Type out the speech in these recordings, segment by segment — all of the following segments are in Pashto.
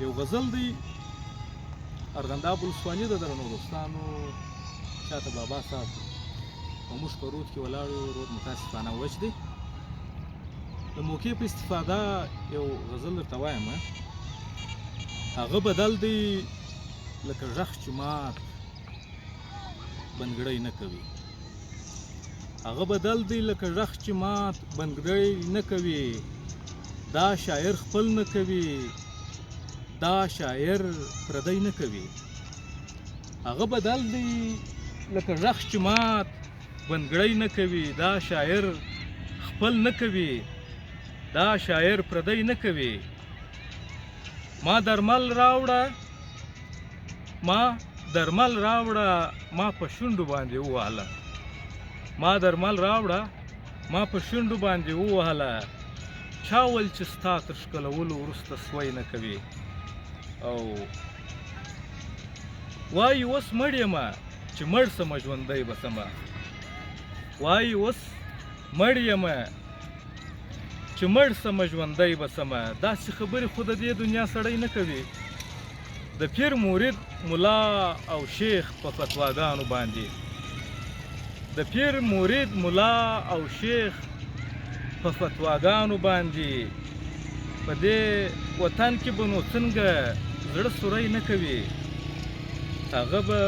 یو غزل دی ارغنداب ولسوالي د درنو دوستانو شاته بابا صاحب او موږ په رود کې ولاړ یو رود متاسفانه وچ دی د موقع په استفاده یو غزل درته وایم هغه بدل دی لکه غږ چې مات بندګړی نه کوي هغه بدل دی لکه غږ چې مات بندګړی نه کوي دا شاعر خپل نه کوي دا شاعر پردی نه کوي هغه بدل دی لکه غږ چې مات بندګړی نه کوي دا شاعر خپل نه کوي دا شاعر پردی نه کوي ما درمل راوړه ما په شونډو باندې ووهله ما درمل راوړه ما په شونډو باندې ووهله چا ول چې ستا تر ښکلولو وروسته سوی نه کوي او وایي اوس مړ یمه چې مړ سمه ژوندی به سمه وایي اوس مړ یمه چې مړ سمه ژوندی به سمه داسې خبرې خو د دې دنیا سړی نه کوي د پیر مرید ملا او شیخ په فتواګانو باندې د پیر مرید ملا او شیخ په فتواګانو باندې په دې وطن کې به نو څنګه زړه سوری نه کوي هغه به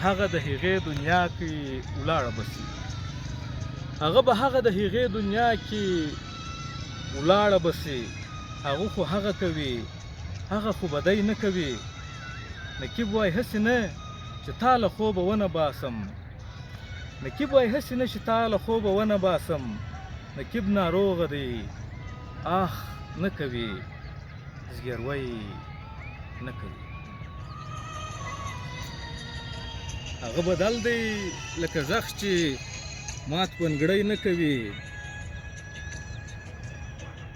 هغه د هغې دنیا کې ولاړه بسي هغه به هغه د هغې دنیا کې ولاړه بسي هغه خو هغه کوي هغه خو بدی نه کوي نقیب وای هسې نه چې تا له خوبه ونه باسم نقیب وای هسې نه چې تا له خوبه ونه باسم نقیب ناروغه دی آخ نه کوي زګیروی نه کوي هغه بدل دی لکه غږ چې مات بندګړی نه کوي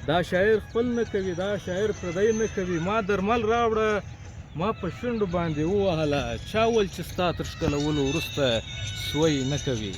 دا شاعر خپل نه کوي دا شاعر پردی نه کوي ما درمل راوړه ما په شونډو باندې ووهله چا ول چې ستا تر ښکلولو وروسته سوی نه کوي